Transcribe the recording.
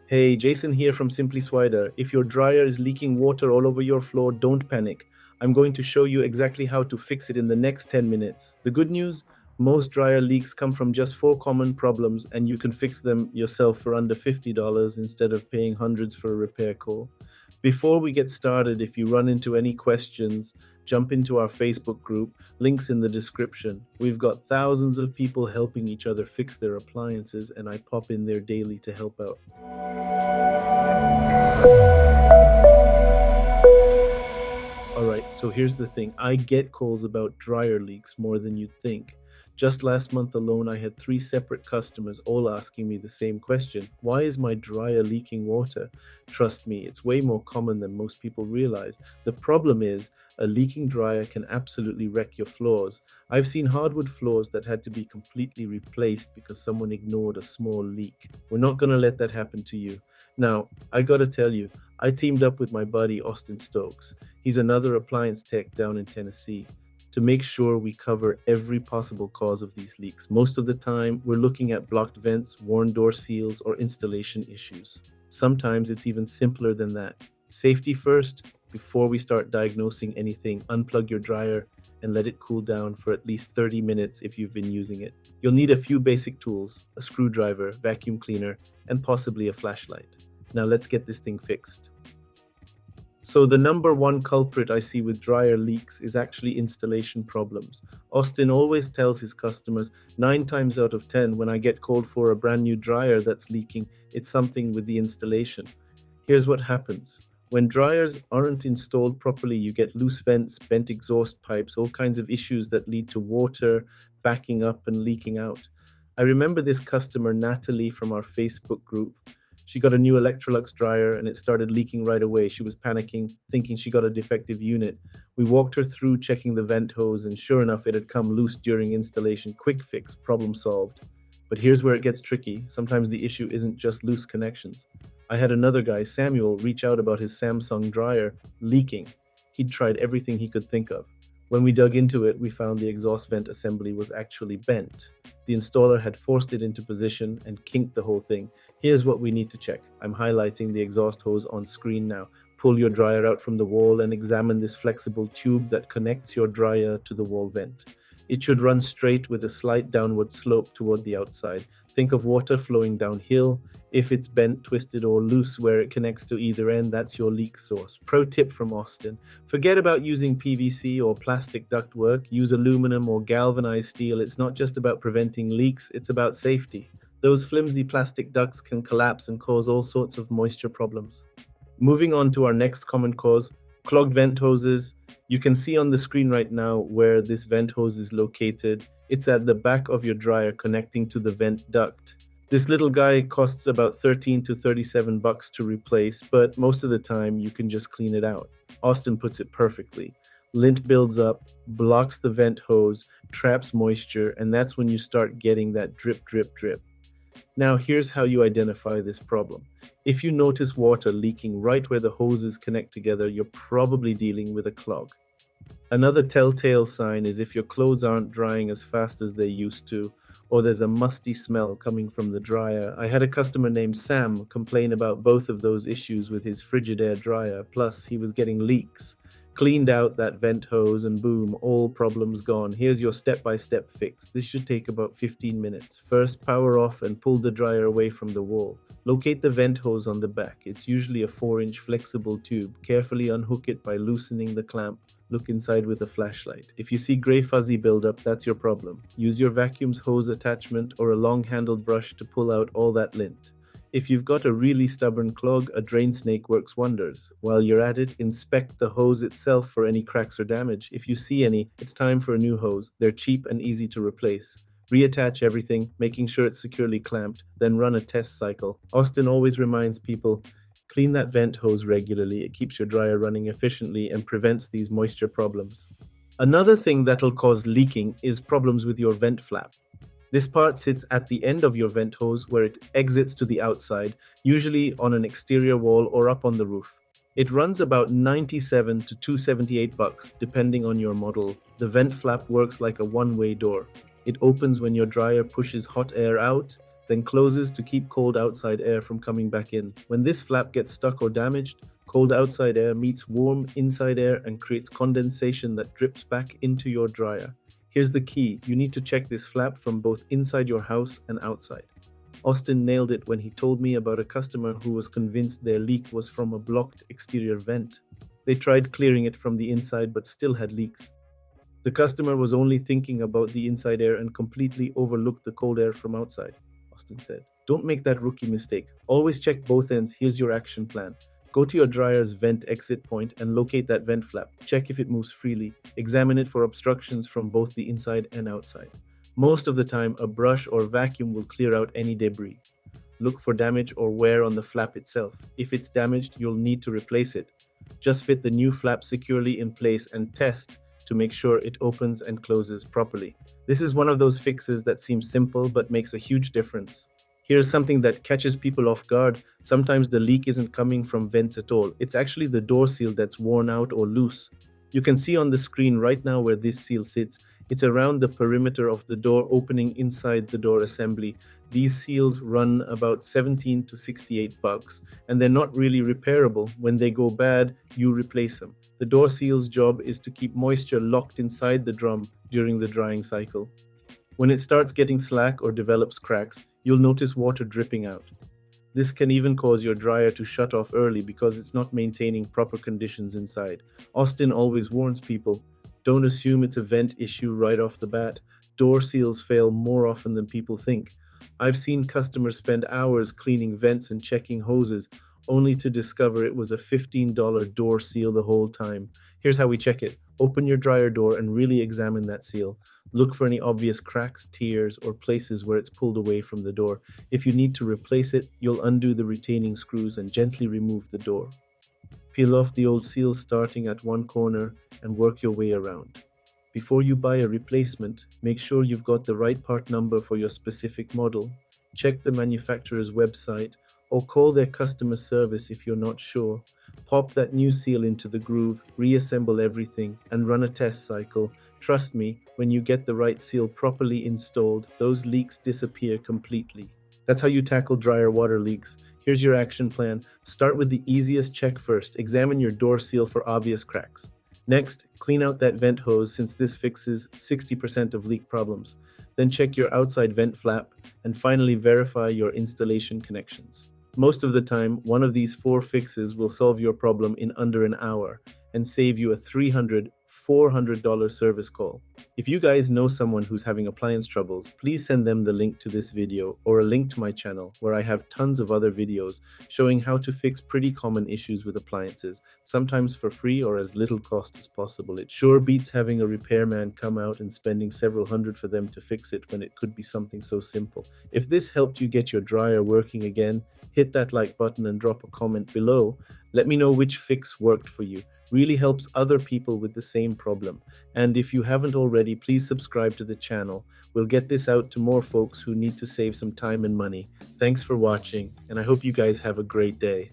Hey, Jason here from Simply Swider. If your dryer is leaking water all over your floor, don't panic. I'm going to show you exactly how to fix it in the next 10 minutes. The good news, most dryer leaks come from just four common problems, and you can fix them yourself for under $50 instead of paying hundreds for a repair call. Before we get started, if you run into any questions, jump into our Facebook group, links in the description. We've got thousands of people helping each other fix their appliances, and I pop in there daily to help out. All right, so here's the thing. I get calls about dryer leaks more than you'd think. Just last month alone, I had three separate customers all asking me the same question. Why is my dryer leaking water? Trust me, it's way more common than most people realize. The problem is, a leaking dryer can absolutely wreck your floors. I've seen hardwood floors that had to be completely replaced because someone ignored a small leak. We're not going to let that happen to you. Now, I gotta tell you, I teamed up with my buddy Austin Stokes. He's another appliance tech down in Tennessee to make sure we cover every possible cause of these leaks. Most of the time, we're looking at blocked vents, worn door seals, or installation issues. Sometimes it's even simpler than that. Safety first, before we start diagnosing anything, unplug your dryer and let it cool down for at least 30 minutes if you've been using it. You'll need a few basic tools, a screwdriver, vacuum cleaner, and possibly a flashlight. Now let's get this thing fixed. So the number one culprit I see with dryer leaks is actually installation problems. Austin always tells his customers 9 times out of 10 when I get called for a brand new dryer that's leaking, it's something with the installation. Here's what happens. When dryers aren't installed properly, you get loose vents, bent exhaust pipes, all kinds of issues that lead to water backing up and leaking out. I remember this customer, Natalie, from our Facebook group. She got a new Electrolux dryer and it started leaking right away. She was panicking, thinking she got a defective unit. We walked her through checking the vent hose, and sure enough, it had come loose during installation. Quick fix, problem solved. But here's where it gets tricky. Sometimes the issue isn't just loose connections. I had another guy, Samuel, reach out about his Samsung dryer leaking. He'd tried everything he could think of. When we dug into it, we found the exhaust vent assembly was actually bent. The installer had forced it into position and kinked the whole thing. Here's what we need to check. I'm highlighting the exhaust hose on screen now. Pull your dryer out from the wall and examine this flexible tube that connects your dryer to the wall vent. It should run straight with a slight downward slope toward the outside. Think of water flowing downhill. If it's bent, twisted, or loose where it connects to either end, that's your leak source. Pro tip from Austin. Forget about using PVC or plastic ductwork. Use aluminum or galvanized steel. It's not just about preventing leaks, it's about safety. Those flimsy plastic ducts can collapse and cause all sorts of moisture problems. Moving on to our next common cause, clogged vent hoses. You can see on the screen right now where this vent hose is located. It's at the back of your dryer connecting to the vent duct. This little guy costs about 13 to 37 bucks to replace, but most of the time you can just clean it out. Austin puts it perfectly. Lint builds up, blocks the vent hose, traps moisture, and that's when you start getting that drip, drip, drip. Now, here's how you identify this problem. If you notice water leaking right where the hoses connect together, you're probably dealing with a clog. Another telltale sign is if your clothes aren't drying as fast as they used to, or there's a musty smell coming from the dryer. I had a customer named Sam complain about both of those issues with his Frigidaire dryer, plus he was getting leaks. Cleaned out that vent hose and boom, all problems gone. Here's your step-by-step fix. This should take about 15 minutes. First, power off and pull the dryer away from the wall. Locate the vent hose on the back. It's usually a 4-inch flexible tube. Carefully unhook it by loosening the clamp. Look inside with a flashlight. If you see gray fuzzy buildup, that's your problem. Use your vacuum's hose attachment or a long-handled brush to pull out all that lint. If you've got a really stubborn clog, a drain snake works wonders. While you're at it, inspect the hose itself for any cracks or damage. If you see any, it's time for a new hose. They're cheap and easy to replace. Reattach everything, making sure it's securely clamped, then run a test cycle. Austin always reminds people, clean that vent hose regularly. It keeps your dryer running efficiently and prevents these moisture problems. Another thing that'll cause leaking is problems with your vent flap. This part sits at the end of your vent hose where it exits to the outside, usually on an exterior wall or up on the roof. It runs about 97 to 278 bucks depending on your model. The vent flap works like a one-way door. It opens when your dryer pushes hot air out, then closes to keep cold outside air from coming back in. When this flap gets stuck or damaged, cold outside air meets warm inside air and creates condensation that drips back into your dryer. Here's the key: you need to check this flap from both inside your house and outside. Austin nailed it when he told me about a customer who was convinced their leak was from a blocked exterior vent. They tried clearing it from the inside but still had leaks. The customer was only thinking about the inside air and completely overlooked the cold air from outside, Austin said. Don't make that rookie mistake. Always check both ends. Here's your action plan. Go to your dryer's vent exit point and locate that vent flap. Check if it moves freely. Examine it for obstructions from both the inside and outside. Most of the time, a brush or vacuum will clear out any debris. Look for damage or wear on the flap itself. If it's damaged, you'll need to replace it. Just fit the new flap securely in place and test to make sure it opens and closes properly. This is one of those fixes that seems simple but makes a huge difference. Here's something that catches people off guard. Sometimes the leak isn't coming from vents at all. It's actually the door seal that's worn out or loose. You can see on the screen right now where this seal sits. It's around the perimeter of the door opening inside the door assembly. These seals run about 17 to 68 bucks, and they're not really repairable. When they go bad, you replace them. The door seal's job is to keep moisture locked inside the drum during the drying cycle. When it starts getting slack or develops cracks, you'll notice water dripping out. This can even cause your dryer to shut off early because it's not maintaining proper conditions inside. Austin always warns people, don't assume it's a vent issue right off the bat. Door seals fail more often than people think. I've seen customers spend hours cleaning vents and checking hoses, only to discover it was a $15 door seal the whole time. Here's how we check it. Open your dryer door and really examine that seal. Look for any obvious cracks, tears, or places where it's pulled away from the door. If you need to replace it, you'll undo the retaining screws and gently remove the door. Peel off the old seal starting at one corner and work your way around. Before you buy a replacement, make sure you've got the right part number for your specific model. Check the manufacturer's website or call their customer service if you're not sure. Pop that new seal into the groove, reassemble everything, and run a test cycle. Trust me, when you get the right seal properly installed, those leaks disappear completely. That's how you tackle dryer water leaks. Here's your action plan. Start with the easiest check first. Examine your door seal for obvious cracks. Next, clean out that vent hose since this fixes 60% of leak problems. Then check your outside vent flap, and finally verify your installation connections. Most of the time, one of these 4 fixes will solve your problem in under an hour and save you a $300, $400 service call. If you guys know someone who's having appliance troubles, please send them the link to this video or a link to my channel where I have tons of other videos showing how to fix pretty common issues with appliances, sometimes for free or as little cost as possible. It sure beats having a repairman come out and spending several hundred for them to fix it when it could be something so simple. If this helped you get your dryer working again, hit that like button and drop a comment below. Let me know which fix worked for you. Really helps other people with the same problem. And if you haven't already, please subscribe to the channel. We'll get this out to more folks who need to save some time and money. Thanks for watching, and I hope you guys have a great day.